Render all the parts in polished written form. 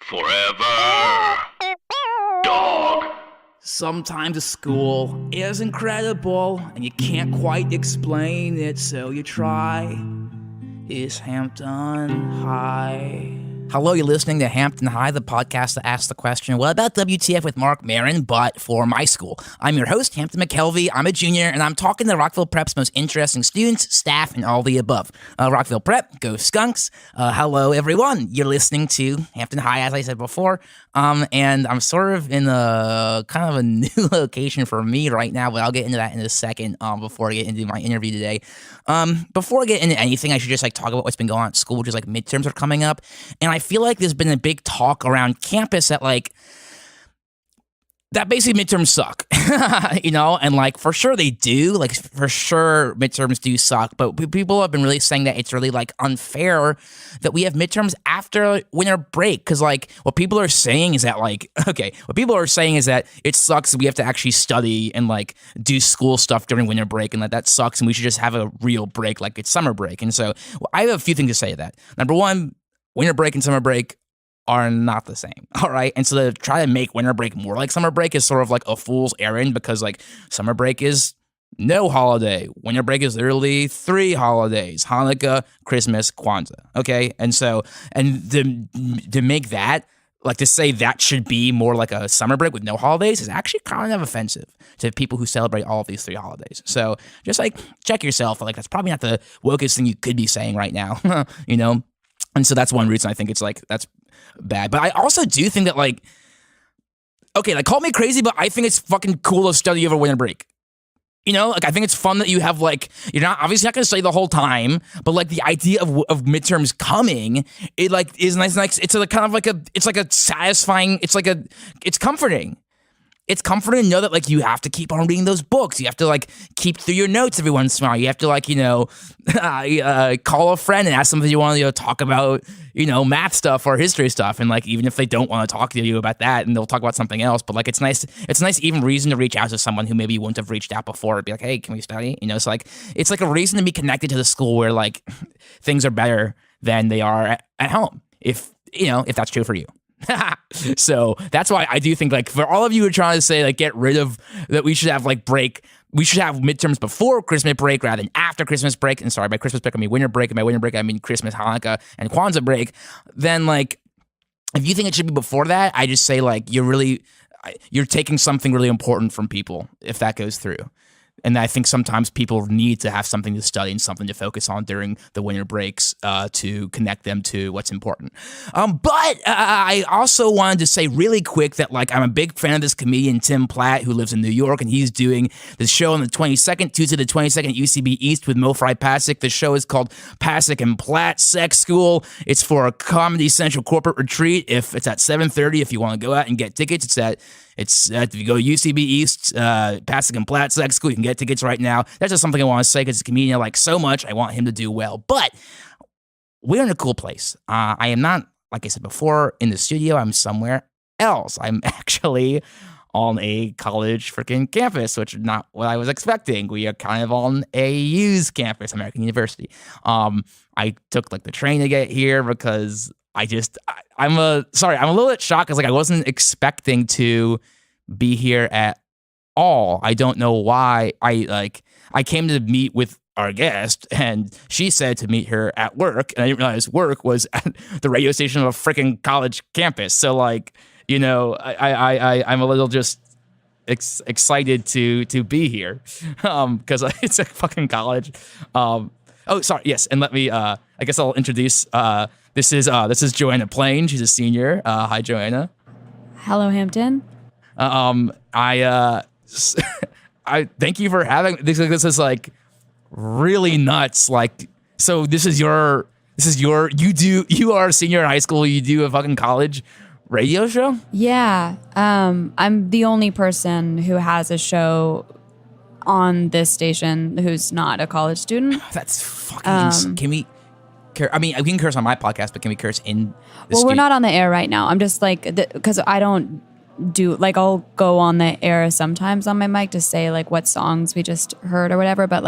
Forever. Dog. Sometimes a school is incredible and you can't quite explain it, so you try. Is Hampton High? Hello, you're listening to Hampton High, the podcast that asks the question, what about WTF with Mark Maron, but for my school? I'm your host, Hampton McKelvey. I'm a junior, and I'm talking to Rockville Prep's most interesting students, staff, and all the above. Rockville Prep, go Skunks. Hello, everyone. You're listening to Hampton High, as I said before, and I'm sort of in a kind of a new location for me right now, but I'll get into that in a second before I get into my interview today. Before I get into anything, I should just talk about what's been going on at school, which is midterms are coming up, and I feel like there's been a big talk around campus that that basically midterms suck, and for sure they do, for sure midterms do suck, but people have been really saying that it's really unfair that we have midterms after winter break, because what people are saying is that it sucks that we have to actually study and do school stuff during winter break, and that sucks, and we should just have a real break like it's summer break. And so I have a few things to say to that. Number one, winter break and summer break are not the same, all right? And so to try to make winter break more like summer break is sort of a fool's errand, because summer break is no holiday. Winter break is literally 3 holidays: Hanukkah, Christmas, Kwanzaa, okay? And so, to make that, to say that should be more like a summer break with no holidays is actually kind of offensive to people who celebrate all of these 3 holidays. So just check yourself. That's probably not the wokest thing you could be saying right now, And so that's one reason I think it's that's bad. But I also do think that call me crazy, but I think it's fucking cool to study over winter break. I think it's fun that you have you're not obviously not going to study the whole time, but the idea of midterms coming, it is nice. It's a satisfying. It's comforting. It's comforting to know that you have to keep on reading those books. You have to keep through your notes every once in a while. You have to call a friend and ask them if you want to talk about math stuff or history stuff. And even if they don't want to talk to you about that, and they'll talk about something else. But it's nice. It's a nice even reason to reach out to someone who maybe you wouldn't have reached out before. Be hey, can we study? It's it's a reason to be connected to the school where things are better than they are at home. If that's true for you. So that's why I do think for all of you who are trying to say get rid of that, we should have break, we should have midterms before Christmas break rather than after Christmas break. And sorry, by Christmas break I mean winter break, and by winter break I mean Christmas, Hanukkah, and Kwanzaa break. Then if you think it should be before that, I just say you're taking something really important from people if that goes through. And I think sometimes people need to have something to study and something to focus on during the winter breaks to connect them to what's important. But I also wanted to say really quick that I'm a big fan of this comedian Tim Platt, who lives in New York, and he's doing the show on the 22nd, Tuesday the 22nd at UCB East with Mo Fry Pasek. The show is called Pasek and Platt Sex School. It's for a Comedy Central corporate retreat. If it's at 7:30, if you want to go out and get tickets, if you go UCB East, Pasek and Platt Sex School, you can get tickets right now. That's just something I want to say because it's a comedian I like so much. I want him to do well. But we're in a cool place. I am not, like I said before, in the studio. I'm somewhere else. I'm actually on a college freaking campus, which is not what I was expecting. We are kind of on AU's campus, American University. I took the train to get here because I'm a little bit shocked because I wasn't expecting to be here at all. I don't know why. I came to meet with our guest, and she said to meet her at work, and I didn't realize work was at the radio station of a freaking college campus. So I'm a little just excited to be here because it's a fucking college. Oh, sorry. Yes, and let me. I guess I'll introduce. This is Joanna Plain. She's a senior. Hi, Joanna. Hello, Hampton. I thank you for having this. This is really nuts. So you are a senior in high school. You do a fucking college radio show. Yeah. I'm the only person who has a show on this station who's not a college student. That's fucking. Can we? I mean, we can curse on my podcast, but can we curse in? We're not on the air right now. I'm just because I don't do I'll go on the air sometimes on my mic to say what songs we just heard or whatever, but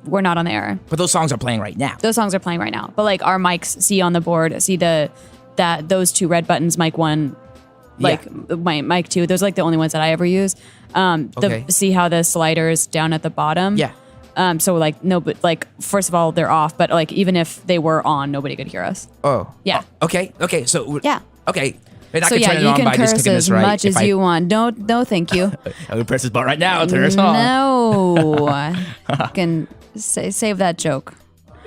we're not on the air. But those songs are playing right now. Those songs are playing right now. But our mics see on the board, see the those two red buttons, mic 1, like my mic 2, those are like the only ones that I ever use. See how the slider is down at the bottom? Yeah. So like no, but like first of all they're off, but like even if they were on, nobody could hear us. Oh. Yeah. Okay. So Yeah. Okay. And I So can yeah, turn it you on can by just curse clicking as this right. much as you want. No, thank you. I would press this button right now. Turn us on. No, you can save that joke.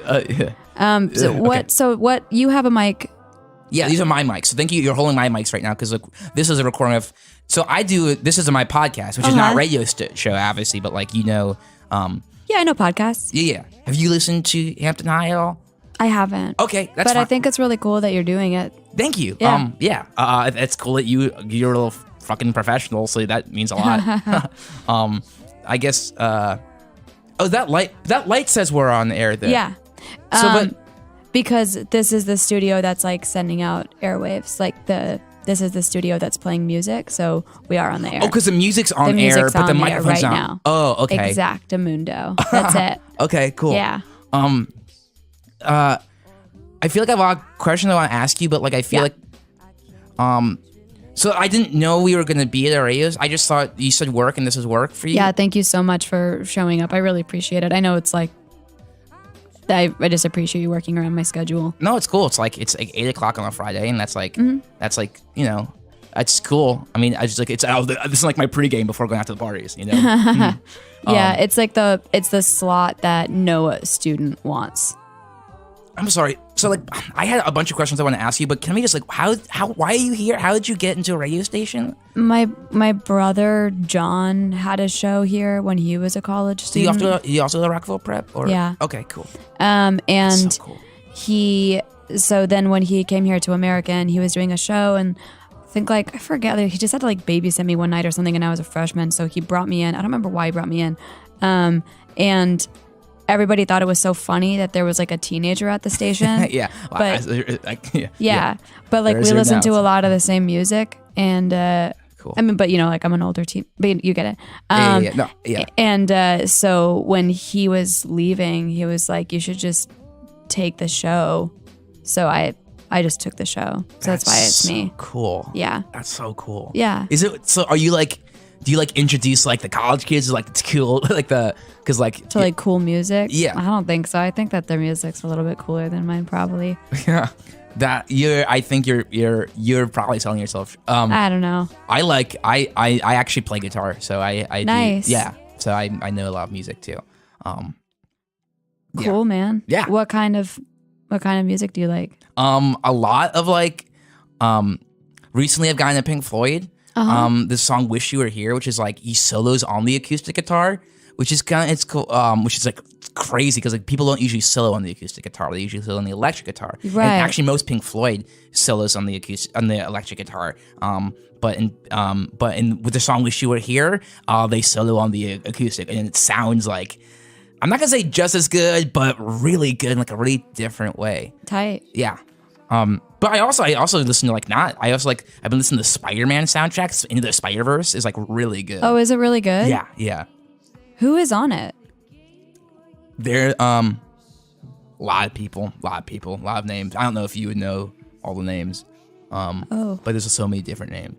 So what? You have a mic. Yeah, these are my mics. So thank you. You're holding my mics right now because this is a recording of. So I do. This is my podcast, which is not a radio show, obviously, but like Yeah, I know podcasts. Yeah. Have you listened to Hampton High at all? I haven't. Okay, that's but fine. I think it's really cool that you're doing it. Thank you. Yeah. It's cool that you're a little fucking professional, so that means a lot. I guess. That light says we're on the air. There. Yeah. So, because this is the studio that's like sending out airwaves. Like this is the studio that's playing music, so we are on the air. Oh, because the music's on air, but the microphone's right not. now. Oh, okay. Exactamundo. That's it. Okay, cool. Yeah. I feel like I have a lot of questions I want to ask you, but like I feel like, so I didn't know we were gonna be at our radios. I just thought you said work, and this is work for you. Yeah. Thank you so much for showing up. I really appreciate it. I know it's like. I just appreciate you working around my schedule. No, it's cool. It's like 8:00 on a Friday, and that's like that's cool. I mean, I just like this is like my pregame before going out to the parties. Yeah, it's like it's the slot that no student wants. I'm sorry. So like, I had a bunch of questions I want to ask you, but can we just like, why are you here? How did you get into a radio station? My brother John had a show here when he was a college student. You also go to Rockville Prep? Or? Yeah. Okay, cool. And so cool. So then when he came here to American, he was doing a show, and I think like, I forget, he just had to like babysit me one night or something, and I was a freshman, so he brought me in. I don't remember why he brought me in. And everybody thought it was so funny that there was like a teenager at the station. Yeah. But yeah. But like There's we your listened to a announcement. lot of the same music, and Cool. I mean, but like I'm an older teen, but you get it. Yeah. And so when he was leaving, he was like, "You should just take the show." So I just took the show. So that's why it's so me. Cool. Yeah. That's so cool. Yeah. Is it? So are you like? Do you like introduce like the college kids like it's cool like because like To like cool music? Yeah. I don't think so. I think that their music's a little bit cooler than mine, probably. Yeah. I think you're probably telling yourself. I don't know. I actually play guitar, so I Nice. do, yeah. So I know a lot of music too. Cool, man. Yeah. What kind of music do you like? A lot of like recently I've gotten into Pink Floyd. This song "Wish You Were Here," which is like he solos on the acoustic guitar, which is it's cool. Which is like crazy because like people don't usually solo on the acoustic guitar; they usually solo on the electric guitar. Right. And actually, most Pink Floyd solos on the electric guitar. But with the song "Wish You Were Here," they solo on the acoustic, and it sounds like, I'm not gonna say just as good, but really good in like a really different way. Tight. Yeah. But I also listen to like I've been listening to Spider-Man soundtracks. Into the Spider-Verse is like really good. Oh, is it really good? Yeah. Who is on it? There a lot of people, a lot of names. I don't know if you would know all the names. But there's so many different names.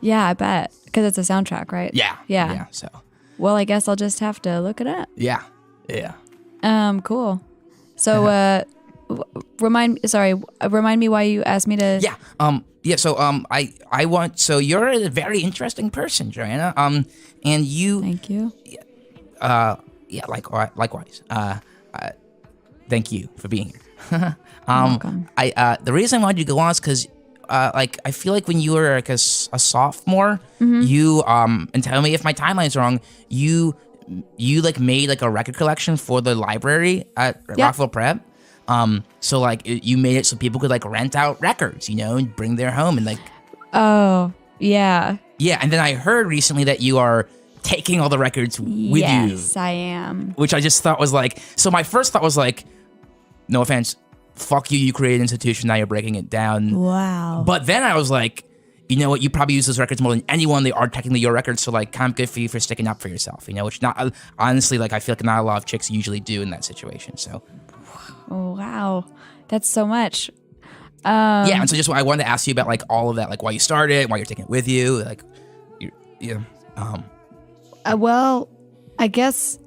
Yeah, I bet. Because it's a soundtrack, right? Yeah. So. Well, I guess I'll just have to look it up. Yeah. Cool. So, remind me why you asked me to. Yeah. So, I want. So you're a very interesting person, Joanna. And you. Thank you. Yeah. Likewise. Thank you for being here. Welcome. The reason I wanted you to go on is because, like, I feel like when you were like a sophomore, you and tell me if my timeline's wrong, you like made like a record collection for the library at Rockville Prep. So like you made it so people could like rent out records, and bring their home and like. Oh yeah. Yeah, and then I heard recently that you are taking all the records with you. Yes, I am. Which I just thought was like. So my first thought was like, no offense, fuck you. You created an institution, now you're breaking it down. Wow. But then I was like, you know what? You probably use those records more than anyone. They are technically your records, so like, kind of good for you for sticking up for yourself. Which not honestly, like I feel like not a lot of chicks usually do in that situation. So. Oh, wow, that's so much. Yeah, and so just I wanted to ask you about like all of that, like why you started, why you're taking it with you, like, yeah. Well, I guess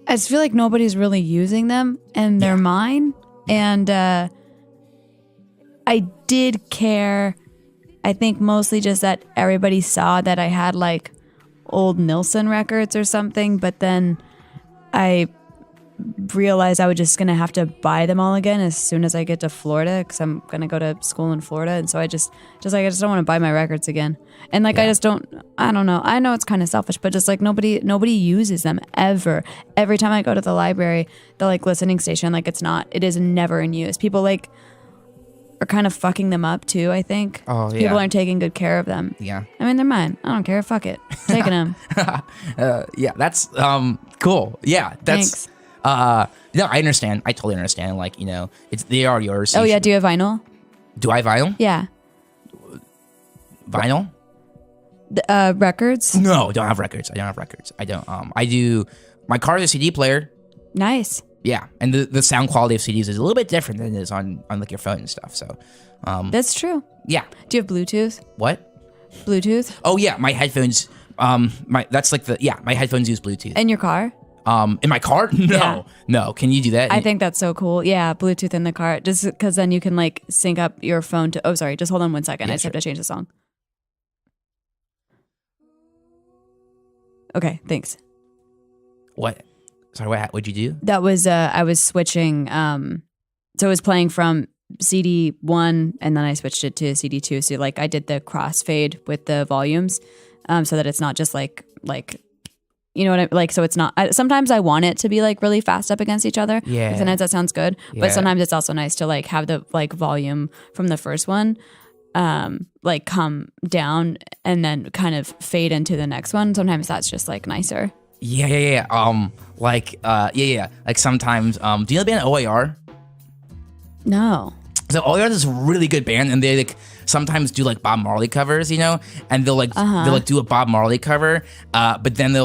I just feel like nobody's really using them, and they're mine. And I did care. I think mostly just that everybody saw that I had like old Nilsson records or something, but then I realized I was just gonna have to buy them all again as soon as I get to Florida, because I'm gonna go to school in Florida, and so I just don't want to buy my records again. And like I don't know. I know it's kind of selfish, but just like nobody uses them ever. Every time I go to the library, the like listening station, like it is never in use. People like are kind of fucking them up too, I think. Oh, yeah. People aren't taking good care of them. Yeah. I mean, they're mine. I don't care. Fuck it. Taking them. Yeah, that's cool. Yeah, that's Thanks. no, I understand. I totally understand. Like, they are yours. Oh, yeah. Do you have vinyl? Do I have vinyl? Yeah. Vinyl? Records? No, I don't have records. I don't. I do. My car is a CD player. Nice. Yeah, and the sound quality of CDs is a little bit different than it is on like your phone and stuff. So, That's true. yeah. Do you have Bluetooth? What? Bluetooth? Oh yeah, my headphones. My headphones use Bluetooth. In your car? In my car? No, Yeah. no. Can you do that? I think that's so cool. Yeah, Bluetooth in the car. Just because then you can like sync up your phone to. Oh, sorry. Just hold on 1 second. Yeah, I just have to change the song. Okay, thanks. What? Sorry, what'd you do? That was I was switching. So it was playing from CD 1, and then I switched it to CD 2. So like I did the crossfade with the volumes, so that it's not just like you know what I like. So it's not. Sometimes I want it to be like really fast up against each other. Yeah. Sometimes that sounds good, Yeah. but sometimes it's also nice to like have the like volume from the first one, like come down and then kind of fade into the next one. Sometimes that's just like nicer. Yeah. Like sometimes. Do you know the band OAR? No. So OAR is a really good band, and they like sometimes do like Bob Marley covers, and they'll like do a Bob Marley cover, but then they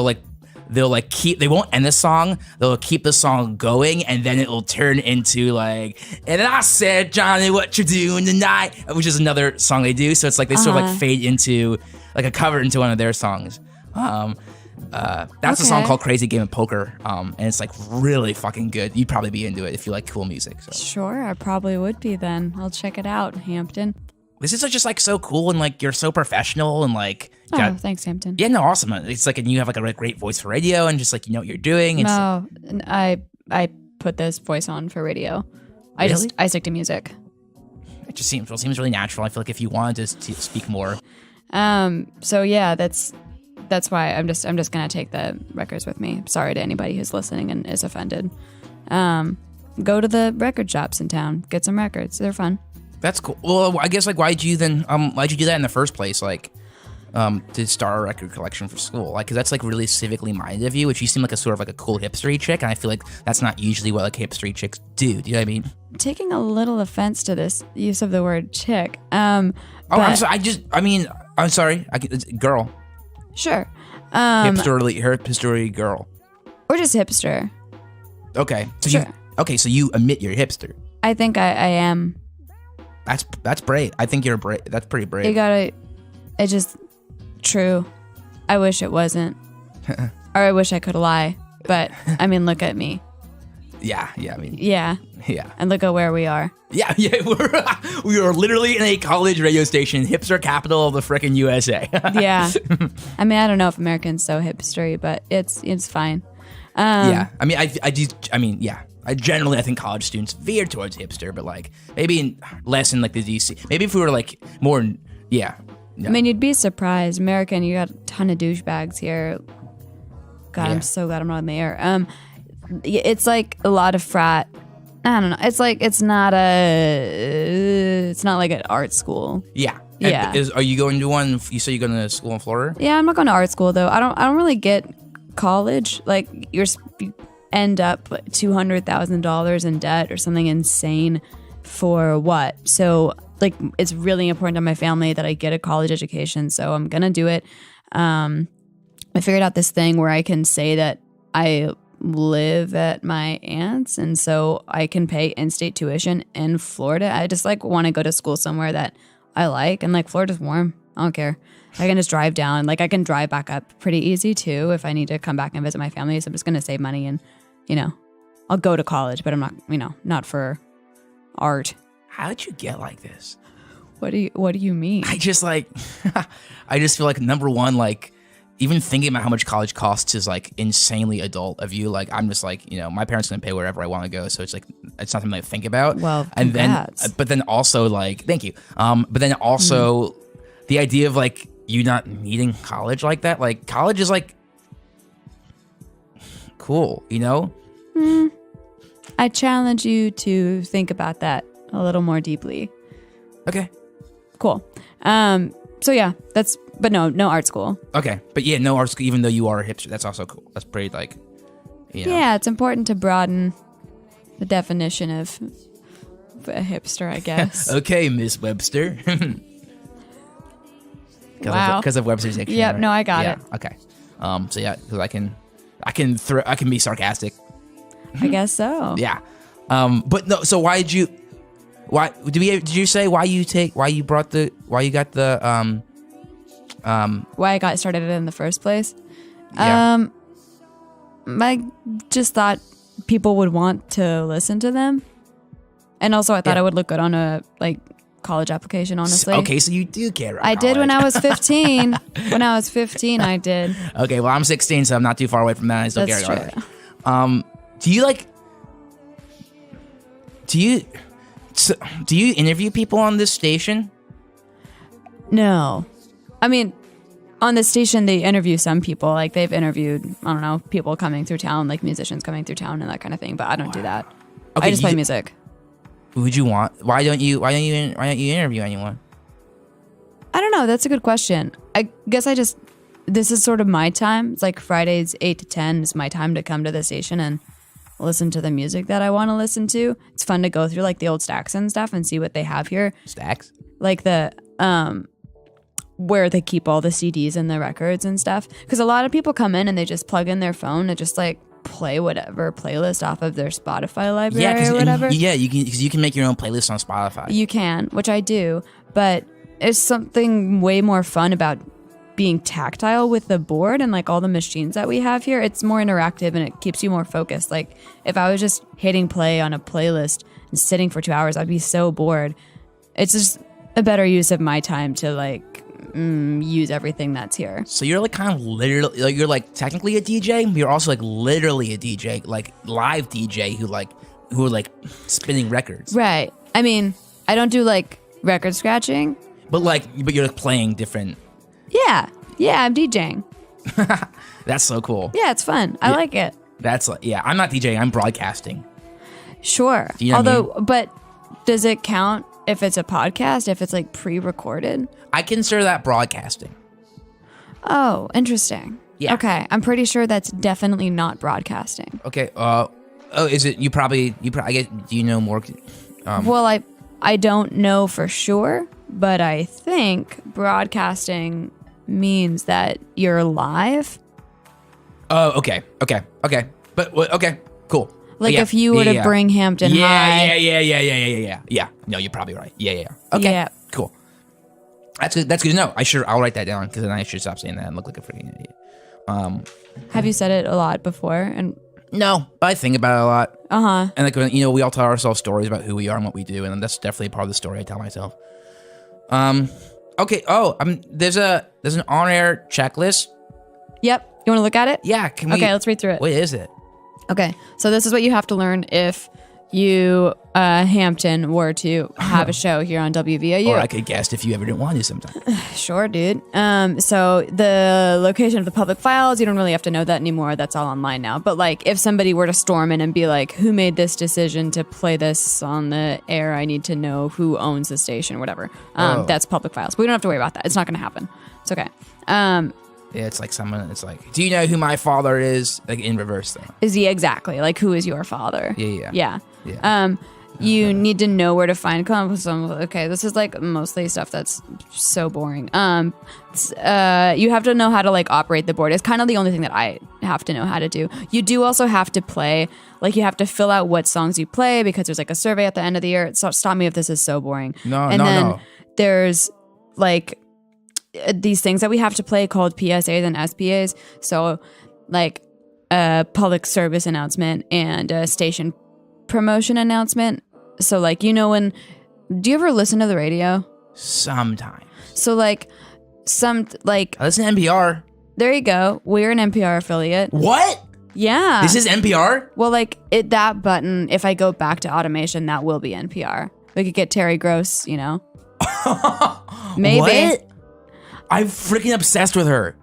won't end the song. They'll keep the song going, and then it will turn into like, and I said, Johnny, what you doing tonight? Which is another song they do. So it's like they sort of like fade into like a cover into one of their songs. That's a song called Crazy Game of Poker. And it's like really fucking good. You'd probably be into it if you like cool music. So. Sure, I probably would be then. I'll check it out, Hampton. This is just like so cool, and like you're so professional, and like Thanks, Hampton. yeah, no, awesome. It's like, and you have like a great voice for radio, and just like you know what you're doing. It's No, I put this voice on for radio. Really? I stick to music. It just seems really natural. I feel like if you wanted to speak more, So yeah, that's why I'm just gonna take the records with me. Sorry to anybody who's listening and is offended. Go to the record shops in town, get some records. They're fun. that's cool. Well, I guess like why'd you do that in the first place? Like, to start a record collection for school, like, because that's like really civically minded of you, which you seem like a sort of like a cool hipstery chick, and I feel like that's not usually what like hipstery chicks do. Do you know what I mean? Taking a little offense to this use of the word chick. I'm sorry. I'm sorry. Girl. Sure. Hipstery girl. Or just hipster. Okay. So Sure. So you admit you're a hipster. I think I am. That's brave. I think you're brave. That's pretty brave. It's just true. I wish it wasn't. Or I wish I could lie. But, I mean, look at me. Yeah. I mean. Yeah. Yeah. And look at where we are. Yeah. We are literally in a college radio station, hipster capital of the frickin' USA. Yeah. I mean, I don't know if Americans so hipstery, but it's fine. Yeah. I mean, I do. I mean, yeah. I think college students veer towards hipster, but like maybe less in like the DC. Maybe if we were like more, yeah. I mean, you'd be surprised. American, you got a ton of douchebags here. God, Yeah. I'm so glad I'm not in the air. It's like a lot of frat. I don't know. It's like it's not like an art school. Yeah. Yeah. Are you going to one? You say you're going to school in Florida? Yeah, I'm not going to art school though. I don't really get college. Like you end up $200,000 in debt or something insane for what? So like it's really important to my family that I get a college education. So I'm gonna do it. I figured out this thing where I can say that I live at my aunt's, and so I can pay in-state tuition in Florida. I just like want to go to school somewhere that I like, and like Florida's warm. I don't care. I can just drive down. Like I can drive back up pretty easy too if I need to come back and visit my family. So I'm just gonna save money and, I'll go to college, but I'm not, not for art. How did you get like this? What do you mean? I just like, I just feel like number one, like even thinking about how much college costs is like insanely adult of you. Like I'm just like, my parents can pay wherever I want to go. So it's like, it's not something I think about. Well, and congrats. but then also like, thank you. But then also the idea of like you not needing college like that, like college is like cool, I challenge you to think about that a little more deeply. Okay. Cool. So yeah, but no art school. Okay. But yeah, no art school, even though you are a hipster, that's also cool. That's pretty like, Yeah, it's important to broaden the definition of a hipster, I guess. Okay, Miss Webster. Wow. Because of Webster's dictionary. Yep, no, I got it. Okay. So yeah, because I can be sarcastic. I guess so. Yeah. But no, so did you say why you got the Why I got started in the first place? Yeah. I just thought people would want to listen to them. And also I thought I would look good on a college application, honestly. Okay, so you do care about I did when college. I was 15. When I was 15, I did. Okay, well I'm 16, so I'm not too far away from that. I still That's care about true. it. Do you interview people on this station? No. I mean, on the station, they interview some people. Like, they've interviewed, I don't know, people coming through town, like musicians coming through town and that kind of thing. But I don't do that. Okay, I just play music. Would you want? Why don't you interview anyone? I don't know. That's a good question. I guess this is sort of my time. It's like Fridays 8 to 10 is my time to come to the station and listen to the music that I want to listen to. It's fun to go through like the old stacks and stuff and see what they have here. Stacks? Like the where they keep all the CDs and the records and stuff. Because a lot of people come in and they just plug in their phone and just like play whatever playlist off of their Spotify library or whatever. You can make your own playlist on Spotify. You can, which I do, but it's something way more fun about being tactile with the board and like all the machines that we have here. It's more interactive and it keeps you more focused. Like if I was just hitting play on a playlist and sitting for 2 hours, I'd be so bored. It's just a better use of my time to like use everything that's here. So you're like kind of literally, like you're like technically a DJ, but you're also like literally a DJ, like live DJ who are like spinning records. Right. I mean, I don't do like record scratching. But you're like playing different. Yeah. Yeah, I'm DJing. That's so cool. Yeah, it's fun. I like it. That's like, yeah, I'm not DJing, I'm broadcasting. Sure. Do you know what I mean? But does it count if it's a podcast, if it's like pre-recorded? I consider that broadcasting. Oh, interesting. Yeah. Okay, I'm pretty sure that's definitely not broadcasting. Okay. Is it? You probably. I guess. Do you know more? Well, I don't know for sure, but I think broadcasting means that you're live. Oh, okay. But okay, cool. Like Yeah, if you were to yeah. bring Hampton High. Yeah. No, you're probably right. Yeah. Okay. Yeah. Cool. That's good. That's good to know. I'll write that down because then I should stop saying that and look like a freaking idiot. Have you said it a lot before? And No, but I think about it a lot. uh-huh. And like we all tell ourselves stories about who we are and what we do, and that's definitely part of the story I tell myself. Okay. Oh, there's an on-air checklist. Yep. You want to look at it? Yeah. Can we? Okay, let's read through it. What is it? Okay, so this is what you have to learn if you, Hampton, were to have a show here on WVIU. Or I could guess if you ever didn't want to sometime. Sure, dude. So the location of the public files, you don't really have to know that anymore. That's all online now. But like, if somebody were to storm in and be like, who made this decision to play this on the air? I need to know who owns the station, whatever. That's public files. But we don't have to worry about that. It's not going to happen. It's okay. Yeah, it's like someone. It's like, do you know who my father is? Like in reverse, though. Is he exactly like who is your father? Yeah. You need to know where to find some. Okay, this is like mostly stuff that's so boring. You have to know how to like operate the board. It's kind of the only thing that I have to know how to do. You do also have to play. Like you have to fill out what songs you play because there's like a survey at the end of the year. Stop me if this is so boring. No. There's like these things that we have to play called PSAs and SPAs. So like a public service announcement and a station promotion announcement. So like, do you ever listen to the radio? Sometimes. So like I listen to NPR. there you go. We're an NPR affiliate. What? Yeah. This is NPR? Well, like that button, if I go back to automation, that will be NPR. We could get Terry Gross, Maybe. What? I'm freaking obsessed with her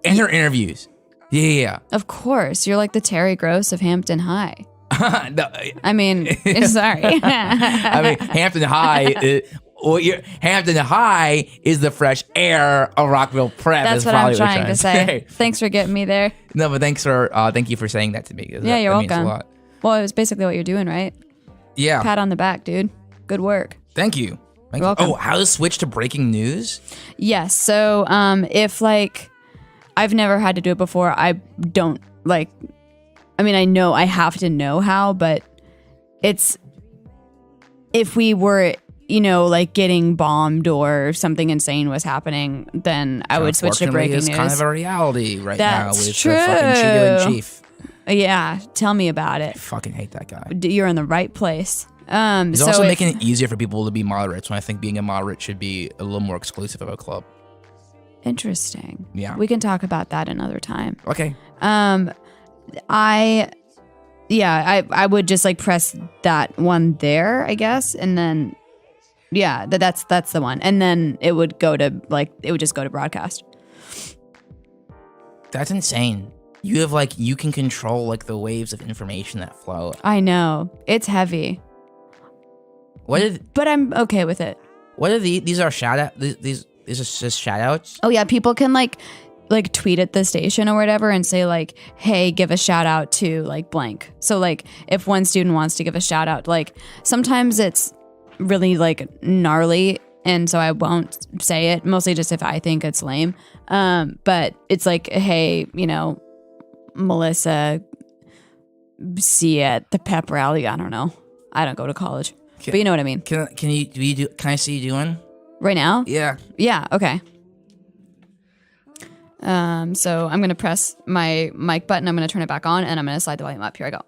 and her interviews. Yeah. Of course. You're like the Terry Gross of Hampton High. No, I mean, sorry. I mean, Hampton High. Hampton High is the fresh air of Rockville Prep. That's what I'm trying to say. Thanks for getting me there. No, but thank you for saying that to me. Yeah, that you're means welcome. a lot. Well, it was basically what you're doing, right? Yeah. Pat on the back, dude. Good work. Thank you. You're welcome. Oh, how to switch to breaking news? Yes. So, if like I've never had to do it before, I don't like. I mean, I know I have to know how, but it's if we were, like getting bombed or something insane was happening, then I would switch to breaking news. It's kind of a reality right now That's with true. the fucking Cheeto-in-Chief. Yeah, tell me about it. I fucking hate that guy. You're in the right place. He's also making it easier for people to be moderates when I think being a moderate should be a little more exclusive of a club. Interesting. Yeah. We can talk about that another time. Okay. I would just like press that one there, I guess, and then that's the one, and then it would just go to broadcast. That's insane. You have you can control the waves of information that flow. I know it's heavy. But I'm okay with it. What are these are shout out these are just shout outs? Oh yeah, people can like tweet at the station or whatever and say hey, give a shout out to blank. So if one student wants to give a shout out, sometimes it's really gnarly, and so I won't say it, mostly just if I think it's lame. But it's hey, Melissa, see you at the pep rally. I don't know. I don't go to college, but you know what I mean. Can I see you doing right now? Yeah. Okay. So I'm gonna press my mic button. I'm gonna turn it back on, and I'm gonna slide the volume up. Here I go.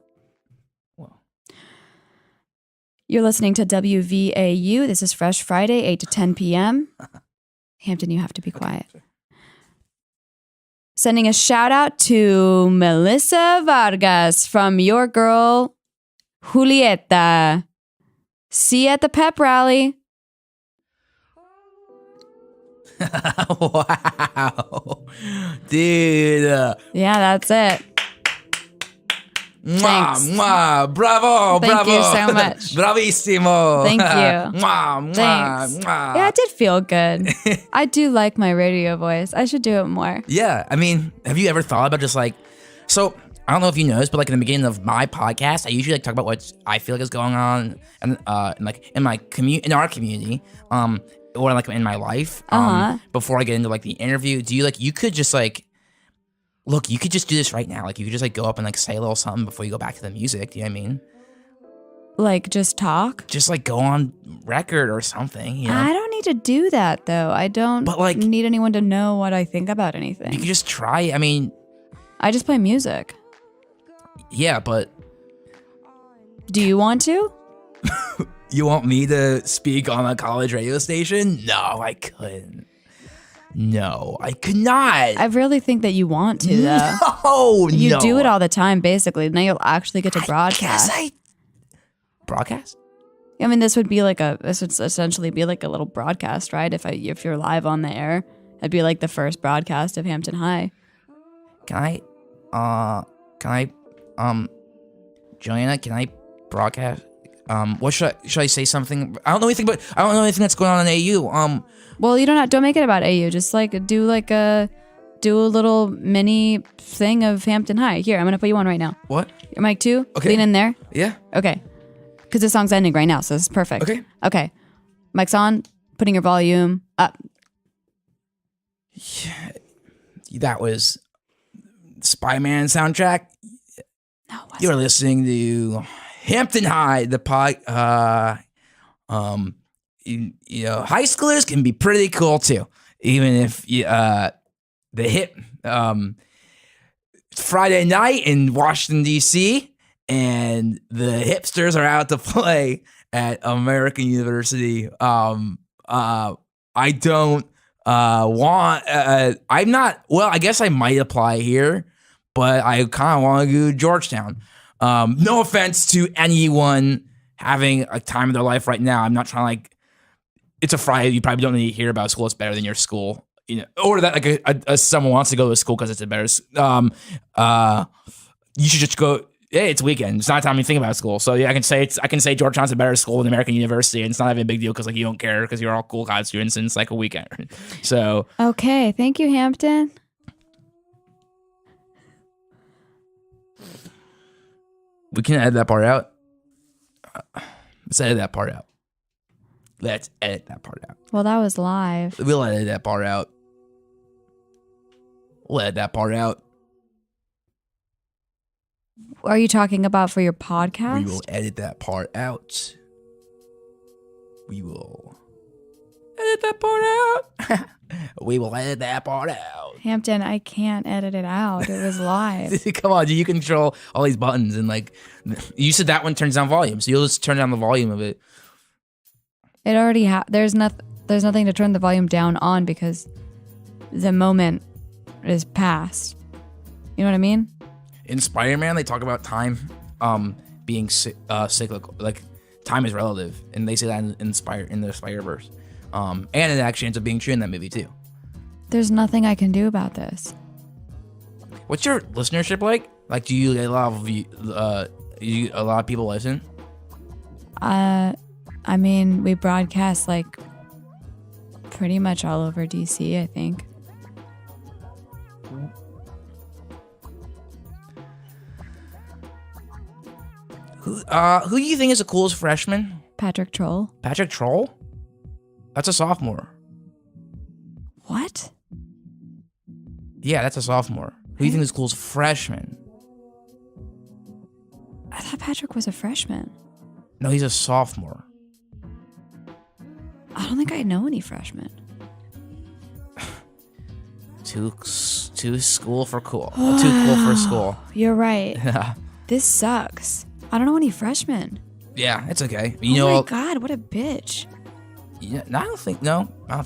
Whoa. You're listening to WVAU. This is Fresh Friday, 8 to 10 p.m. Hampton, you have to be quiet. Okay. Sending a shout out to Melissa Vargas from your girl, Julieta. See you at the pep rally. Wow. Dude. Yeah, that's it. Mwah, Thanks. mwah, bravo, Thank bravo. you so much. Bravissimo. Thank you. Mwah, mwah, Thanks. mwah. Yeah, it did feel good. I do like my radio voice. I should do it more. Yeah, I mean, have you ever thought about just so I don't know if you noticed, but in the beginning of my podcast, I usually talk about what I feel is going on and in my in our community, or in my life, before I get into the interview. Do you you could just look, you could just do this right now. You could just go up and say a little something before you go back to the music. Do you know what I mean? Just talk? Just go on record or something. I don't need to do that though. I don't need anyone to know what I think about anything. You could just try. I mean, I just play music. Yeah, but do you want to? You want me to speak on a college radio station? No, I couldn't. No, I could not. I really think that you want to, though. No, you do it all the time, basically. Now you'll actually get to broadcast. Broadcast? I mean, this would essentially be a little broadcast, right? If you're live on the air, it'd be the first broadcast of Hampton High. Can I, Joanna, can I broadcast? What should I say something? I don't know anything that's going on in AU. Well, you don't make it about AU. Just do a little mini thing of Hampton High. Here, I'm gonna put you on right now. What? Your mic 2. Okay. Lean in there. Yeah. Okay. because the song's ending right now, so this is perfect. Okay. Mic's on. Putting your volume up. That was Spy-Man soundtrack. No, it wasn't. You're listening to Hampton High, the high schoolers can be pretty cool too, even if the hit Friday night in Washington D.C. and the hipsters are out to play at American University. I don't want. I'm not. Well, I guess I might apply here, but I kind of want to go to Georgetown. No offense to anyone having a time of their life right now. I'm not trying to like. It's a Friday. You probably don't need to hear about school. It's better than your school, or that like someone wants to go to school because it's a better. You should just go. Hey, it's weekend. It's not time to think about school. So yeah, I can say Georgetown's a better school than American University, and it's not even a big deal because like you don't care because you're all cool college students and it's like a weekend. So okay, thank you, Hampton. We can edit that part out. Let's edit that part out. Let's edit that part out. Well, that was live. We'll edit that part out. We'll edit that part out. Are you talking about for your podcast? We will edit that part out. We will edit that part out. We will edit that part out. Hampton, I can't edit it out. It was live. Come on, dude, you control all these buttons and like you said that one turns down volume, so you'll just turn down the volume of it. It already there's nothing to turn the volume down on because the moment is past. You know what I mean? In Spider-Man, they talk about time being cyclical. Like, time is relative. And they say that in the Spider-Verse. And it actually ends up being true in that movie, too. There's nothing I can do about this. What's your listenership like? Like, do you get a lot of people listen? I mean, we broadcast, like, pretty much all over DC, I think. Who do you think is the coolest freshman? Patrick Troll. Patrick Troll? That's a sophomore. What? Yeah, that's a sophomore. Who do you think is the coolest freshman? I thought Patrick was a freshman. No, he's a sophomore. I don't think I know any freshmen. Too cool for school. Too cool for school. You're right. This sucks. I don't know any freshmen. Yeah, it's okay. Oh my God, what a bitch. Yeah, no, I don't think.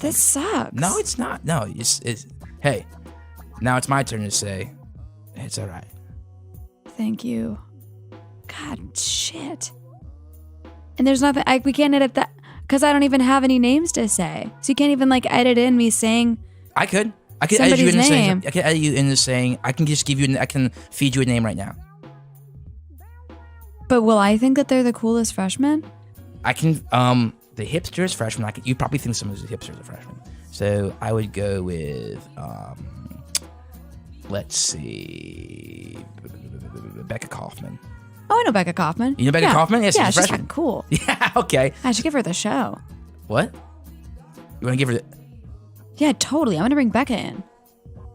This sucks. No, it's not. No, it's. Hey, now it's my turn to say, it's all right. Thank you. God, shit. And there's nothing. We can't edit that because I don't even have any names to say. So you can't even like edit in me saying. I could edit you into saying. I could edit you into saying. I can just give you. I can feed you a name right now. But will I think that they're the coolest freshmen? I can. The hipsters freshmen. You probably think some of the hipsters are freshmen. So I would go with. Let's see. Becca Kaufman. Oh, I know Becca Kaufman. You know Becca Kaufman? Yes, yeah, she's a freshman. She's cool. Yeah. Okay. I should give her the show. What? You want to give her the? Yeah, totally. I'm gonna bring Becca in.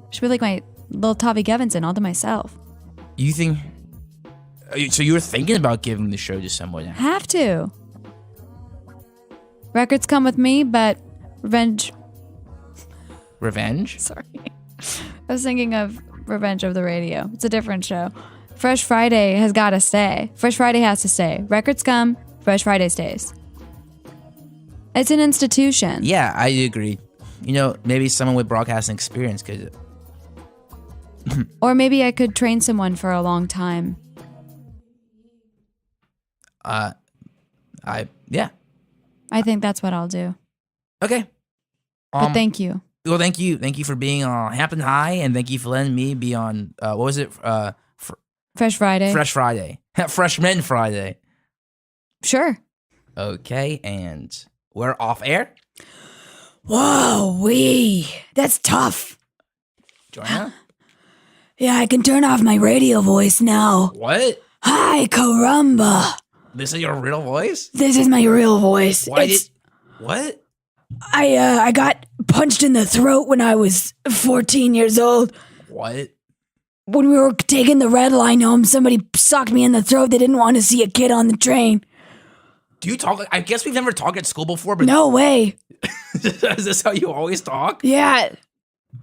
She'll be like my little Tavi Gevinson all to myself. You think? So you were thinking about giving the show to someone else? Have to. Records come with me, but Revenge? Sorry. I was thinking of Revenge of the Radio. It's a different show. Fresh Friday has got to stay. Fresh Friday has to stay. Records come, Fresh Friday stays. It's an institution. Yeah, I agree. Maybe someone with broadcasting experience could. Or maybe I could train someone for a long time. Yeah. I think that's what I'll do. Okay. But thank you. Well, thank you. Thank you for being on Hampton High, and thank you for letting me be on, what was it? Fresh Friday. Fresh Friday. Freshman Friday. Sure. Okay, and we're off air? Whoa, that's tough. Joanna? Yeah, I can turn off my radio voice now. What? Hi, caramba. This is your real voice? This is my real voice. What? I got punched in the throat when I was 14 years old. What? When we were taking the red line home, somebody socked me in the throat. They didn't want to see a kid on the train. Do you talk? I guess we've never talked at school before, but No way. is this how you always talk? Yeah,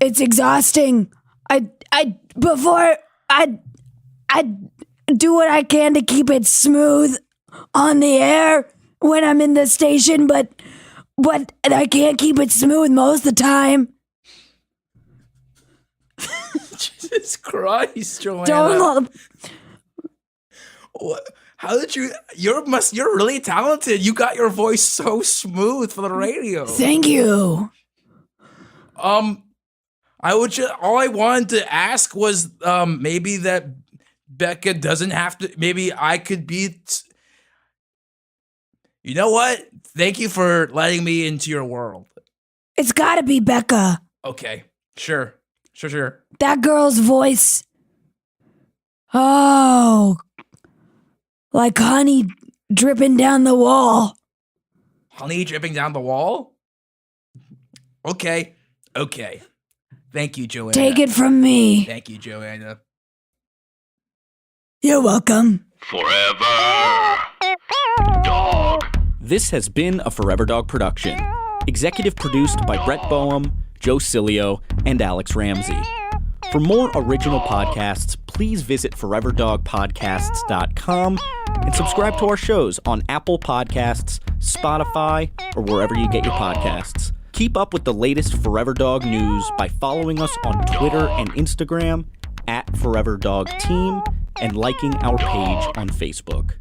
it's exhausting. Before I do what I can to keep it smooth on the air when I'm in the station, but I can't keep it smooth most of the time. Jesus Christ, Joanna. Don't. What? How did you? You're really talented. You got your voice so smooth for the radio. Thank you. All I wanted to ask was maybe that Becca doesn't have to. Maybe I could be. You know what? Thank you for letting me into your world. It's gotta be Becca. Okay, sure. That girl's voice. Oh, like honey dripping down the wall. Honey dripping down the wall? Okay. Thank you, Joanna. Take it from me. Thank you, Joanna. You're welcome. Forever Dog. This has been a Forever Dog production. Executive produced by Brett Boehm, Joe Cilio, and Alex Ramsey. For more original podcasts, please visit foreverdogpodcasts.com and subscribe to our shows on Apple Podcasts, Spotify, or wherever you get your podcasts. Keep up with the latest Forever Dog news by following us on Twitter and Instagram @ForeverDogTeam and liking our page on Facebook.